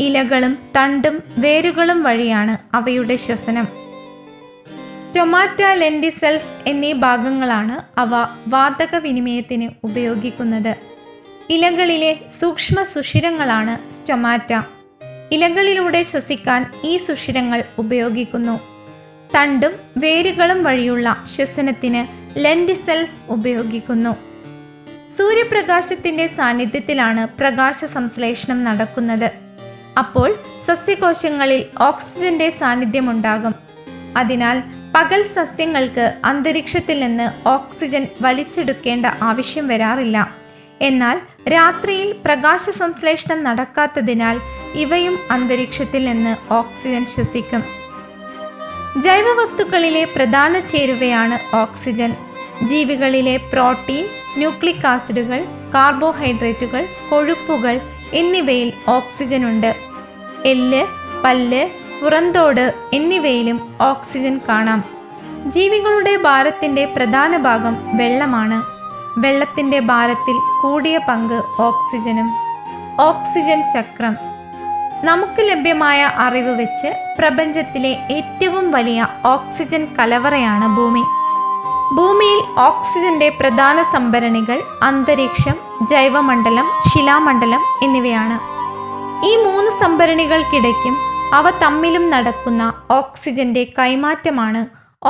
A: ഇലകളും തണ്ടും വേരുകളും വഴിയാണ് അവയുടെ ശ്വസനം. സ്റ്റൊമാറ്റ, ലെൻറ്റിസെൽസ് എന്നീ ഭാഗങ്ങളാണ് അവ വാതക വിനിമയത്തിന് ഉപയോഗിക്കുന്നത്. ഇലകളിലെ സൂക്ഷ്മ സുഷിരങ്ങളാണ് സ്റ്റൊമാറ്റ. ഇലകളിലൂടെ ശ്വസിക്കാൻ ഈ സുഷിരങ്ങൾ ഉപയോഗിക്കുന്നു. തണ്ടും വേരുകളും വഴിയുള്ള ശ്വസനത്തിന് ലെൻറ്റിസെൽസ് ഉപയോഗിക്കുന്നു. സൂര്യപ്രകാശത്തിന്റെ സാന്നിധ്യത്തിലാണ് പ്രകാശ സംശ്ലേഷണം നടക്കുന്നത്. അപ്പോൾ സസ്യകോശങ്ങളിൽ ഓക്സിജന്റെ സാന്നിധ്യമുണ്ടാകും. അതിനാൽ പകൽ സസ്യങ്ങൾക്ക് അന്തരീക്ഷത്തിൽ നിന്ന് ഓക്സിജൻ വലിച്ചെടുക്കേണ്ട ആവശ്യം വരാറില്ല. എന്നാൽ രാത്രിയിൽ പ്രകാശ സംശ്ലേഷണം നടക്കാത്തതിനാൽ ഇവയും അന്തരീക്ഷത്തിൽ നിന്ന് ഓക്സിജൻ ശ്വസിക്കും. ജൈവവസ്തുക്കളിലെ പ്രധാന ചേരുവയാണ് ഓക്സിജൻ. ജീവികളിലെ പ്രോട്ടീൻ, ന്യൂക്ലിക് ആസിഡുകൾ, കാർബോഹൈഡ്രേറ്റുകൾ, കൊഴുപ്പുകൾ എന്നിവയിൽ ഓക്സിജൻ ഉണ്ട്. എല്ല്, പല്ല്, പുറന്തോട് എന്നിവയിലും ഓക്സിജൻ കാണാം. ജീവികളുടെ ഭാരത്തിന്റെ പ്രധാന ഭാഗം വെള്ളമാണ്. വെള്ളത്തിന്റെ ഭാരത്തിൽ കൂടിയ പങ്ക് ഓക്സിജനും. ഓക്സിജൻ ചക്രം. നമുക്ക് ലഭ്യമായ അറിവ് വെച്ച് പ്രപഞ്ചത്തിലെ ഏറ്റവും വലിയ ഓക്സിജൻ കലവറയാണ് ഭൂമി. ഭൂമിയിൽ ഓക്സിജന്റെ പ്രധാന സംഭരണികൾ അന്തരീക്ഷം, ജൈവമണ്ഡലം, ശിലാമണ്ഡലം എന്നിവയാണ്. ഈ 3 സംഭരണികൾക്കിടയ്ക്കും അവ തമ്മിലും നടക്കുന്ന ഓക്സിജന്റെ കൈമാറ്റമാണ്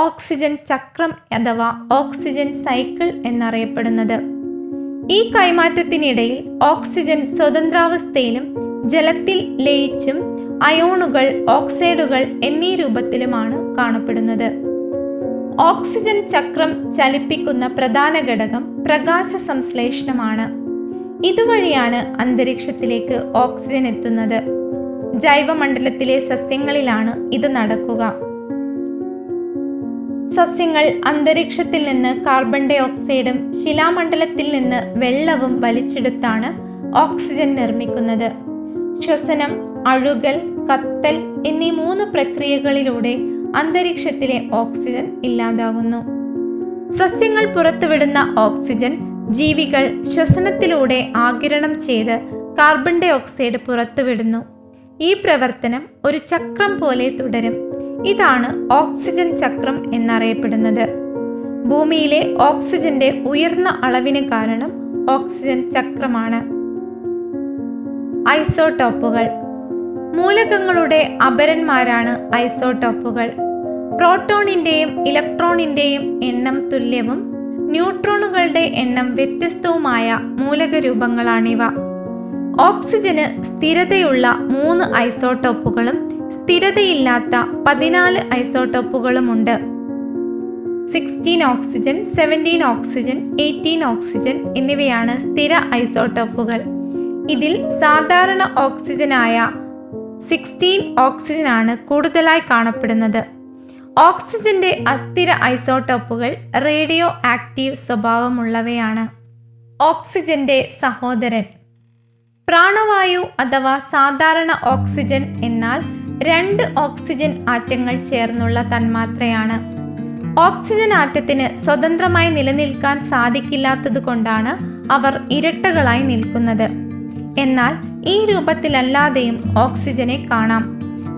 A: ഓക്സിജൻ ചക്രം അഥവാ ഓക്സിജൻ സൈക്കിൾ എന്നറിയപ്പെടുന്നത്. ഈ കൈമാറ്റത്തിനിടയിൽ ഓക്സിജൻ സ്വതന്ത്രാവസ്ഥയിലും ജലത്തിൽ ലയിച്ചും അയോണുകൾ, ഓക്സൈഡുകൾ എന്നീ രൂപത്തിലുമാണ് കാണപ്പെടുന്നത്. ഓക്സിജൻ ചക്രം ചലിപ്പിക്കുന്ന പ്രധാന ഘടകം പ്രകാശ സംശ്ലേഷണമാണ്. ഇതുവഴിയാണ് അന്തരീക്ഷത്തിലേക്ക് ഓക്സിജൻ എത്തുന്നത്. ജൈവമണ്ഡലത്തിലെ സസ്യങ്ങളിലാണ് ഇത് നടക്കുക. സസ്യങ്ങൾ അന്തരീക്ഷത്തിൽ നിന്ന് കാർബൺ ഡൈ ഓക്സൈഡും ശിലാമണ്ഡലത്തിൽ നിന്ന് വെള്ളവും വലിച്ചെടുത്താണ് ഓക്സിജൻ നിർമ്മിക്കുന്നത്. ശ്വസനം, അഴുകൽ, കത്തൽ എന്നീ 3 പ്രക്രിയകളിലൂടെ അന്തരീക്ഷത്തിലെ ഓക്സിജൻ ഇല്ലാതാകുന്നു. സസ്യങ്ങൾ പുറത്തുവിടുന്ന ഓക്സിജൻ ജീവികൾ ശ്വസനത്തിലൂടെ ആഗിരണം ചെയ്ത് കാർബൺ ഡൈ ഓക്സൈഡ് പുറത്തുവിടുന്നു. ഈ പ്രവർത്തനം ഒരു ചക്രം പോലെ തുടരും. ഇതാണ് ഓക്സിജൻ ചക്രം എന്നറിയപ്പെടുന്നത്. ഭൂമിയിലെ ഓക്സിജന്റെ ഉയർന്ന അളവിന് കാരണം ഓക്സിജൻ ചക്രമാണ്. ഐസോടോപ്പുകൾ. മൂലകങ്ങളുടെ അപരന്മാരാണ് ഐസോടോപ്പുകൾ. പ്രോട്ടോണിന്റെയും ഇലക്ട്രോണിന്റെയും എണ്ണം തുല്യവും ന്യൂട്രോണുകളുടെ എണ്ണം വ്യത്യസ്തവുമായ മൂലക രൂപങ്ങളാണിവ. ഓക്സിജന് സ്ഥിരതയുള്ള 3 ഐസോടോപ്പുകളും സ്ഥിരതയില്ലാത്ത 14 ഐസോടോപ്പുകളുമുണ്ട്. 16 ഓക്സിജൻ, 17 ഓക്സിജൻ, 18 ഓക്സിജൻ എന്നിവയാണ് സ്ഥിര ഐസോടോപ്പുകൾ. ഇതിൽ സാധാരണ ഓക്സിജനായ 16 ഓക്സിജനാണ് കൂടുതലായി കാണപ്പെടുന്നത്. ഓക്സിജന്റെ അസ്ഥിര ഐസോടോപ്പുകൾ റേഡിയോ ആക്റ്റീവ് സ്വഭാവമുള്ളവയാണ്. ഓക്സിജന്റെ സഹോദരൻ. പ്രാണവായു അഥവാ സാധാരണ ഓക്സിജൻ എന്നാൽ 2 ഓക്സിജൻ ആറ്റങ്ങൾ ചേർന്നുള്ള തന്മാത്രയാണ്. ഓക്സിജൻ ആറ്റത്തിന് സ്വതന്ത്രമായി നിലനിൽക്കാൻ സാധിക്കില്ലാത്തത് കൊണ്ടാണ് അവർ ഇരട്ടകളായി നിൽക്കുന്നത്. എന്നാൽ ഈ രൂപത്തിലല്ലാതെയും ഓക്സിജനെ കാണാം.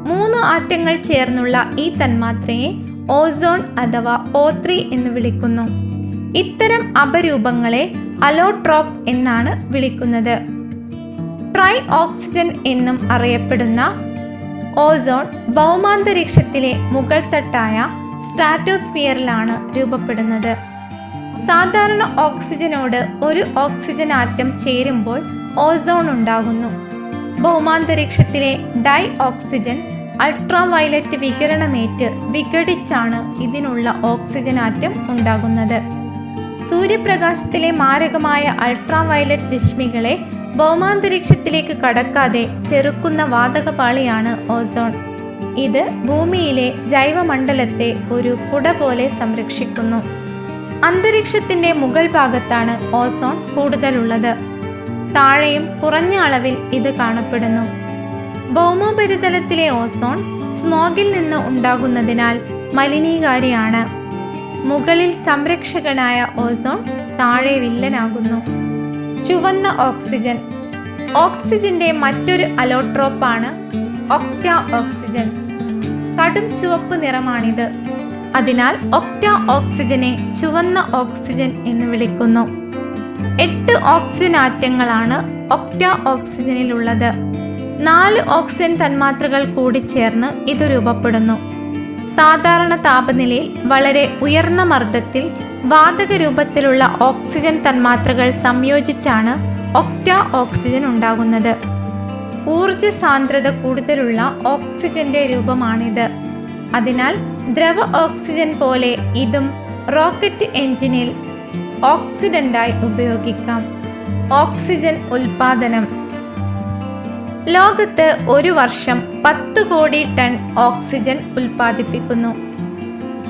A: 3 ആറ്റങ്ങൾ ചേർന്നുള്ള ഈ തന്മാത്രയെ ഓസോൺ അഥവാ O3 എന്ന് വിളിക്കുന്നു. ഇത്തരം അപരൂപങ്ങളെ അലോട്രോപ്പ് എന്നാണ് വിളിക്കുന്നത്. ട്രൈ ഓക്സിജൻ എന്നും അറിയപ്പെടുന്ന ഓസോൺ ഭൗമാന്തരീക്ഷത്തിലെ മുകൾ തട്ടായ സ്ട്രാറ്റോസ്ഫിയറിലാണ് രൂപപ്പെടുന്നത്. സാധാരണ ഓക്സിജനോട് ഒരു ഓക്സിജൻ ആറ്റം ചേരുമ്പോൾ ഓസോൺ ഉണ്ടാകുന്നു. ഭൗമാന്തരീക്ഷത്തിലെ ഡൈ ഓക്സിജൻ അൾട്രാ വയലറ്റ് വികിരണമേറ്റ് വിഘടിച്ചാണ് ഇതിനുള്ള ഓക്സിജൻ ആറ്റം ഉണ്ടാകുന്നത്. സൂര്യപ്രകാശത്തിലെ മാരകമായ അൾട്രാ വയലറ്റ് രശ്മികളെ ഭൗമാന്തരീക്ഷത്തിലേക്ക് കടക്കാതെ ചെറുക്കുന്ന വാതകപാളിയാണ് ഓസോൺ. ഇത് ഭൂമിയിലെ ജൈവമണ്ഡലത്തെ ഒരു കുട പോലെ സംരക്ഷിക്കുന്നു. അന്തരീക്ഷത്തിന്റെ മുകൾ ഭാഗത്താണ് ഓസോൺ കൂടുതലുള്ളത്. താഴെയും കുറഞ്ഞ അളവിൽ ഇത് കാണപ്പെടുന്നു. ഭൗമോപരിതലത്തിലെ ഓസോൺ സ്മോഗിൽ നിന്ന് ഉണ്ടാകുന്നതിനാൽ മലിനീകാരിയാണ്. മുകളിൽ സംരക്ഷകനായ ഓസോൺ താഴെ വില്ലനാകുന്നു. ചുവന്ന ഓക്സിജൻ. ഓക്സിജന്റെ മറ്റൊരു അലോട്രോപ്പാണ് ഒക്ടാ ഓക്സിജൻ. കടും ചുവപ്പ് നിറമാണിത്. അതിനാൽ ഒക്ടാ ഓക്സിജനെ ചുവന്ന ഓക്സിജൻ എന്ന് വിളിക്കുന്നു. 8 ഓക്സിജൻ ആറ്റങ്ങളാണ് ഒക്ടാ ഓക്സിജനിലുള്ളത്. 4 ഓക്സിജൻ തന്മാത്രകൾ കൂടിച്ചേർന്ന് ഇത് രൂപപ്പെടുന്നു. സാധാരണ താപനിലയിൽ വളരെ ഉയർന്ന മർദ്ദത്തിൽ വാതക രൂപത്തിലുള്ള ഓക്സിജൻ തന്മാത്രകൾ സംയോജിച്ചാണ് ഒക്ടാ ഓക്സിജൻ ഉണ്ടാകുന്നത്. ഊർജ സാന്ദ്രത കൂടുതലുള്ള ഓക്സിജന്റെ രൂപമാണിത്. അതിനാൽ ദ്രവ ഓക്സിജൻ പോലെ ഇതും റോക്കറ്റ് എഞ്ചിനിൽ ഓക്സിഡന്റായി ഉപയോഗിക്കാം. ഓക്സിജൻ ഉൽപാദനം. ലോകത്ത് ഒരു വർഷം 10 കോടി ടൺ ഓക്സിജൻ ഉൽപ്പാദിപ്പിക്കുന്നു.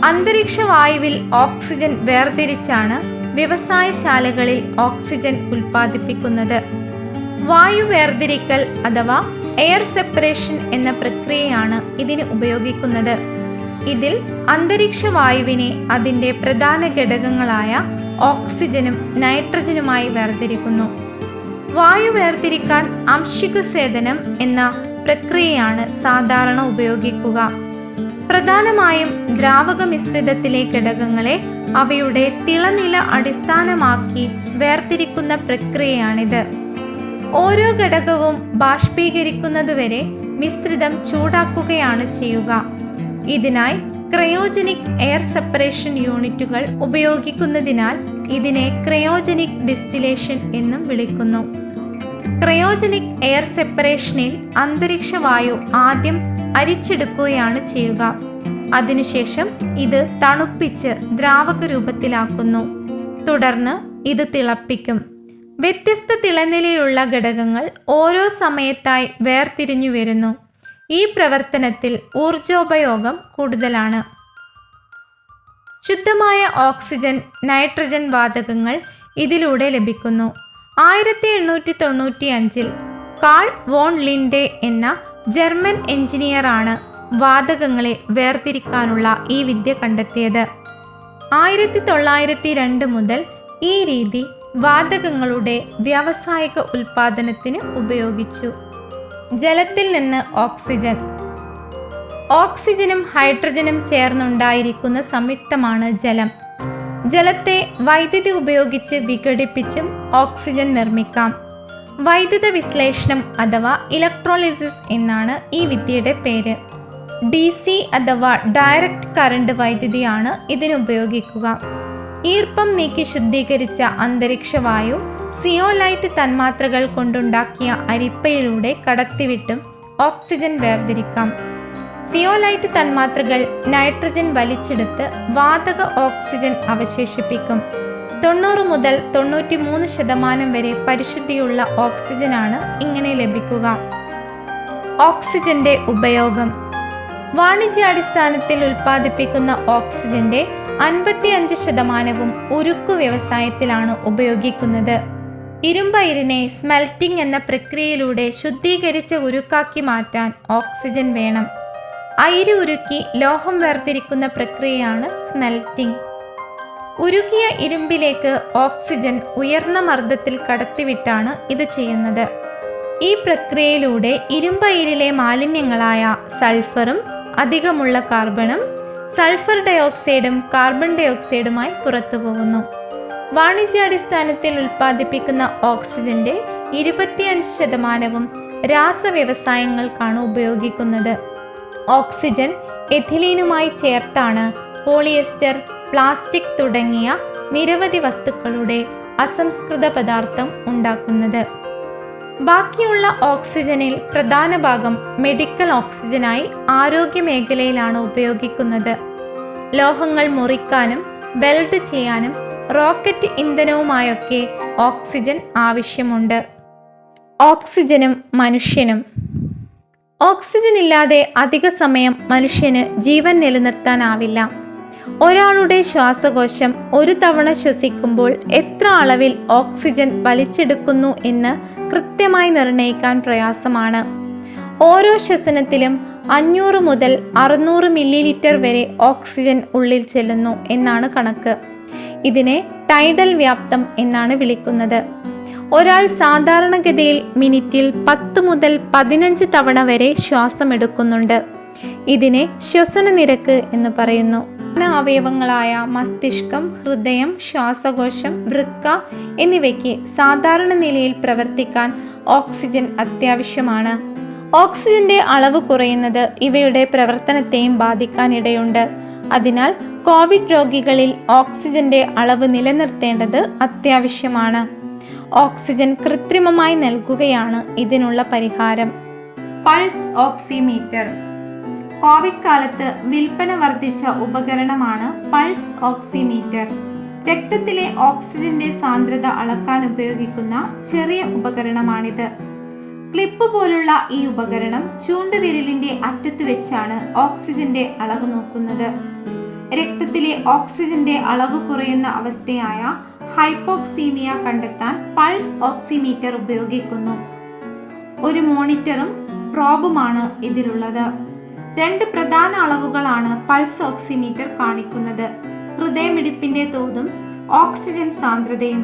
A: അന്തരീക്ഷ വായുവിൽ ഓക്സിജൻ വേർതിരിച്ചാണ് വ്യവസായശാലകളിൽ ഓക്സിജൻ ഉൽപ്പാദിപ്പിക്കുന്നത്. വായു വേർതിരിക്കൽ അഥവാ എയർ സെപ്പറേഷൻ എന്ന പ്രക്രിയയാണ് ഇതിന് ഉപയോഗിക്കുന്നത്. ഇതിൽ അന്തരീക്ഷ വായുവിനെ അതിൻ്റെ പ്രധാന ഘടകങ്ങളായ ഓക്സിജനും നൈട്രജനുമായി വേർതിരിക്കുന്നു. വായു വേർതിരിക്കാൻ അംശികസേചനം എന്ന പ്രക്രിയയാണ് സാധാരണ ഉപയോഗിക്കുക. പ്രധാനമായും ദ്രാവക മിശ്രിതത്തിലെ ഘടകങ്ങളെ അവയുടെ തിളനില അടിസ്ഥാനമാക്കി വേർതിരിക്കുന്ന പ്രക്രിയയാണിത്. ഓരോ ഘടകവും ബാഷ്പീകരിക്കുന്നതുവരെ മിശ്രിതം ചൂടാക്കുകയാണ് ചെയ്യുക. ഇതിനായി ക്രയോജനിക് എയർ സെപ്പറേഷൻ യൂണിറ്റുകൾ ഉപയോഗിക്കുന്നതിനാൽ ഇതിനെ ക്രയോജനിക് ഡിസ്റ്റിലേഷൻ എന്നും വിളിക്കുന്നു. ക്രയോജനിക് എയർ സെപ്പറേഷനിൽ അന്തരീക്ഷ വായു ആദ്യം അരിച്ചെടുക്കുകയാണ് ചെയ്യുക. അതിനുശേഷം ഇത് തണുപ്പിച്ച് ദ്രാവക രൂപത്തിലാക്കുന്നു. തുടർന്ന് ഇത് തിളപ്പിക്കും. വ്യത്യസ്ത തിളനിലയിലുള്ള ഘടകങ്ങൾ ഓരോ സമയത്തായി വേർതിരിഞ്ഞു വരുന്നു. ഈ പ്രവർത്തനത്തിൽ ഊർജോപയോഗം കൂടുതലാണ്. ശുദ്ധമായ ഓക്സിജൻ, നൈട്രജൻ വാതകങ്ങൾ ഇതിലൂടെ ലഭിക്കുന്നു. 1895 കാൾ വോൺ ലിൻഡെ എന്ന ജർമ്മൻ എഞ്ചിനീയറാണ് വാതകങ്ങളെ വേർതിരിക്കാനുള്ള ഈ വിദ്യ കണ്ടെത്തിയത്. 1902 മുതൽ ഈ രീതി വാതകങ്ങളുടെ വ്യാവസായിക ഉൽപാദനത്തിന് ഉപയോഗിച്ചു. ജലത്തിൽ നിന്ന് ഓക്സിജൻ. ഓക്സിജനും ഹൈഡ്രജനും ചേർന്നുണ്ടായിരിക്കുന്ന സംയുക്തമാണ് ജലം. ജലത്തെ വൈദ്യുതി ഉപയോഗിച്ച് വിഘടിപ്പിച്ചും ഓക്സിജൻ നിർമ്മിക്കാം. വൈദ്യുത വിശ്ലേഷണം അഥവാ ഇലക്ട്രോളിസിസ് എന്നാണ് ഈ വിദ്യയുടെ പേര്. DC അഥവാ ഡയറക്റ്റ് കറണ്ട് വൈദ്യുതിയാണ് ഇതിനുപയോഗിക്കുക. ഈർപ്പം നീക്കി ശുദ്ധീകരിച്ച അന്തരീക്ഷ വായു സിയോലൈറ്റ് തന്മാത്രകൾ കൊണ്ടുണ്ടാക്കിയ അരിപ്പയിലൂടെ കടത്തിവിട്ടും ഓക്സിജൻ വേർതിരിക്കാം. സിയോലൈറ്റ് തന്മാത്രകൾ നൈട്രജൻ വലിച്ചെടുത്ത് വാതക ഓക്സിജൻ അവശേഷിപ്പിക്കും. 90 മുതൽ 93% വരെ പരിശുദ്ധിയുള്ള ഓക്സിജനാണ് ഇങ്ങനെ ലഭിക്കുക. ഓക്സിജന്റെ ഉപയോഗം. വാണിജ്യാടിസ്ഥാനത്തിൽ ഉൽപ്പാദിപ്പിക്കുന്ന ഓക്സിജന്റെ 55% ഉരുക്കു വ്യവസായത്തിലാണ് ഉപയോഗിക്കുന്നത്. ഇരുമ്പയിരിനെ സ്മെൽറ്റിംഗ് എന്ന പ്രക്രിയയിലൂടെ ശുദ്ധീകരിച്ച ഉരുക്കാക്കി മാറ്റാൻ ഓക്സിജൻ വേണം. അയിര് ഉരുക്കി ലോഹം വേർതിരിക്കുന്ന പ്രക്രിയയാണ് സ്മെൽറ്റിംഗ്. ഉരുക്കിയ ഇരുമ്പിലേക്ക് ഓക്സിജൻ ഉയർന്ന മർദ്ദത്തിൽ കടത്തിവിട്ടാണ് ഇത് ചെയ്യുന്നത്. ഈ പ്രക്രിയയിലൂടെ ഇരുമ്പയിരിലെ മാലിന്യങ്ങളായ സൾഫറും അധികമുള്ള കാർബണും സൾഫർ ഡയോക്സൈഡും കാർബൺ ഡയോക്സൈഡുമായി പുറത്തു പോകുന്നു. വാണിജ്യാടിസ്ഥാനത്തിൽ ഉൽപ്പാദിപ്പിക്കുന്ന ഓക്സിജന്റെ 25% രാസവ്യവസായങ്ങൾക്കാണ് ഉപയോഗിക്കുന്നത്. ഓക്സിജൻ എഥിലീനുമായി ചേർത്താണ് പോളിയസ്റ്റർ, പ്ലാസ്റ്റിക് തുടങ്ങിയ നിരവധി വസ്തുക്കളുടെ അസംസ്കൃത പദാർത്ഥം ഉണ്ടാക്കുന്നത്. ബാക്കിയുള്ള ഓക്സിജനിൽ പ്രധാന ഭാഗം മെഡിക്കൽ ഓക്സിജനായി ആരോഗ്യ മേഖലയിലാണ് ഉപയോഗിക്കുന്നത്. ലോഹങ്ങൾ മുറിക്കാനും വെൽഡ് ചെയ്യാനും റോക്കറ്റ് ഇന്ധനവുമായൊക്കെ ഓക്സിജൻ ആവശ്യമുണ്ട്. ഓക്സിജനും മനുഷ്യനും. ഓക്സിജൻ ഇല്ലാതെ അധിക സമയം മനുഷ്യന് ജീവൻ നിലനിർത്താനാവില്ല. ഒരാളുടെ ശ്വാസകോശം ഒരു തവണ ശ്വസിക്കുമ്പോൾ എത്ര അളവിൽ ഓക്സിജൻ വലിച്ചെടുക്കുന്നു എന്ന് കൃത്യമായി നിർണ്ണയിക്കാൻ പ്രയാസമാണ്. ഓരോ ശ്വസനത്തിലും 500 മുതൽ 600 മില്ലിലിറ്റർ വരെ ഓക്സിജൻ ഉള്ളിൽ ചെല്ലുന്നു എന്നാണ് കണക്ക്. ഇതിനെ ടൈഡൽ വ്യാപ്തം എന്നാണ് വിളിക്കുന്നത്. ഒരാൾ സാധാരണഗതിയിൽ മിനിറ്റിൽ 10 മുതൽ 15 തവണ വരെ ശ്വാസം എടുക്കുന്നുണ്ട്. ഇതിനെ ശ്വസന നിരക്ക് എന്ന് പറയുന്നു. അവയവങ്ങളായ മസ്തിഷ്കം, ഹൃദയം, ശ്വാസകോശം, വൃക്ക എന്നിവയ്ക്ക് സാധാരണ നിലയിൽ പ്രവർത്തിക്കാൻ ഓക്സിജൻ അത്യാവശ്യമാണ്. ഓക്സിജന്റെ അളവ് കുറയുന്നത് ഇവയുടെ പ്രവർത്തനത്തെയും ബാധിക്കാനിടയുണ്ട്. അതിനാൽ കോവിഡ് രോഗികളിൽ ഓക്സിജന്റെ അളവ് നിലനിർത്തേണ്ടത് അത്യാവശ്യമാണ്. ഓക്സിജൻ കൃത്രിമമായി നൽകുകയാണ് ഇതിനുള്ള പരിഹാരം. Pulse oximeter. കോവിഡ് കാലത്ത് വിൽപ്പന വർദ്ധിച്ച ഉപകരണമാണ് പൾസ് ഓക്സിമീറ്റർ. രക്തത്തിലെ ഓക്സിജന്റെ സാന്ദ്രത അളക്കാൻ ഉപയോഗിക്കുന്ന ചെറിയ ഉപകരണമാണിത്. ക്ലിപ്പ് പോലുള്ള ഈ ഉപകരണം ചൂണ്ടുവിരലിന്റെ അറ്റത്ത് വെച്ചാണ് ഓക്സിജന്റെ അളവ് നോക്കുന്നത്. രക്തത്തിലെ ഓക്സിജന്റെ അളവ് കുറയുന്ന അവസ്ഥയായ ഹൈപ്പോക്സീമിയ കണ്ടെത്താൻ പൾസ് ഓക്സിമീറ്റർ ഉപയോഗിക്കുന്നു. ഒരു മോണിറ്ററും പ്രോബുമാണ് ഇതിലുള്ളത്. 2 പ്രധാന അളവുകളാണ് പൾസ് ഓക്സിമീറ്റർ കാണിക്കുന്നത്: ഹൃദയമിടിപ്പിന്റെ തോതും ഓക്സിജൻ സാന്ദ്രതയും.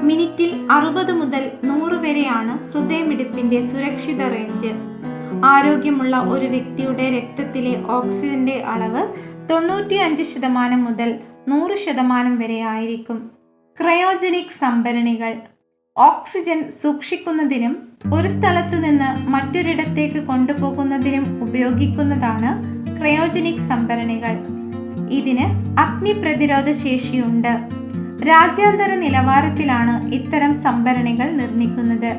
A: മിനിറ്റിൽ 60 മുതൽ 100 വരെയാണ് ഹൃദയമിടിപ്പിന്റെ സുരക്ഷിത റേഞ്ച്. ആരോഗ്യമുള്ള ഒരു വ്യക്തിയുടെ രക്തത്തിലെ ഓക്സിജന്റെ അളവ് 95% മുതൽ 100% വരെ ആയിരിക്കും. ക്രയോജനിക് സംഭരണികൾ. ഓക്സിജൻ സൂക്ഷിക്കുന്നതിനും ഒരു സ്ഥലത്തു നിന്ന് മറ്റൊരിടത്തേക്ക് കൊണ്ടുപോകുന്നതിനും ഉപയോഗിക്കുന്നതാണ് ക്രയോജനിക് സംഭരണികൾ. ഇതിന് അഗ്നി പ്രതിരോധ ശേഷിയുണ്ട്. രാജ്യാന്തര നിലവാരത്തിലാണ് ഇത്തരം സംഭരണികൾ നിർമ്മിക്കുന്നത്.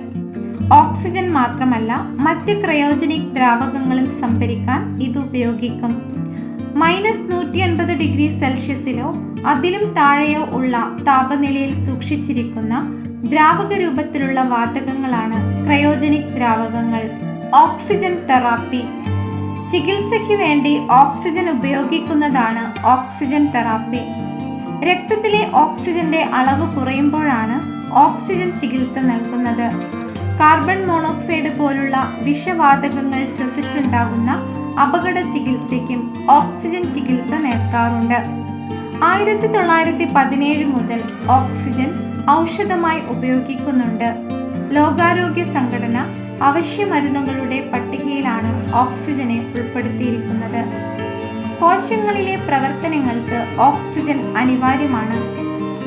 A: ഓക്സിജൻ മാത്രമല്ല, മറ്റ് ക്രയോജനിക് ദ്രാവകങ്ങളും സംഭരിക്കാൻ ഇത് ഉപയോഗിക്കും. -150°C അതിലും താഴെയോ ഉള്ള താപനിലയിൽ സൂക്ഷിച്ചിരിക്കുന്ന ദ്രാവക രൂപത്തിലുള്ള വാതകങ്ങളാണ് ക്രയോജനിക് ദ്രാവകങ്ങൾ. Oxygen therapy. ചികിത്സയ്ക്ക് വേണ്ടി ഓക്സിജൻ ഉപയോഗിക്കുന്നതാണ് ഓക്സിജൻ തെറാപ്പി. രക്തത്തിലെ ഓക്സിജന്റെ അളവ് കുറയുമ്പോഴാണ് ഓക്സിജൻ ചികിത്സ നൽകുന്നത്. കാർബൺ മോണോക്സൈഡ് പോലുള്ള വിഷവാതകങ്ങൾ ശ്വസിച്ചുണ്ടാകുന്ന അപകട ചികിത്സയ്ക്കും ഓക്സിജൻ ചികിത്സ നൽകാറുണ്ട്. 1917 മുതൽ ഓക്സിജൻ ഔഷധമായി ഉപയോഗിക്കുന്നുണ്ട്. ലോകാരോഗ്യ സംഘടന അവശ്യ മരുന്നുകളുടെ പട്ടികയിലാണ് ഓക്സിജനെ ഉൾപ്പെടുത്തിയിരിക്കുന്നത്. കോശങ്ങളിലെ പ്രവർത്തനങ്ങൾക്ക് ഓക്സിജൻ അനിവാര്യമാണ്.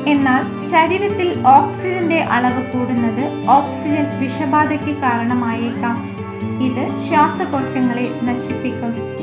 A: എന്നാൽ ശരീരത്തിൽ ഓക്സിജന്റെ അളവ് കൂടുന്നത് ഓക്സിജൻ വിഷബാധയ്ക്ക് കാരണമായേക്കാം. ഇത് ശ്വാസകോശങ്ങളെ നശിപ്പിക്കും.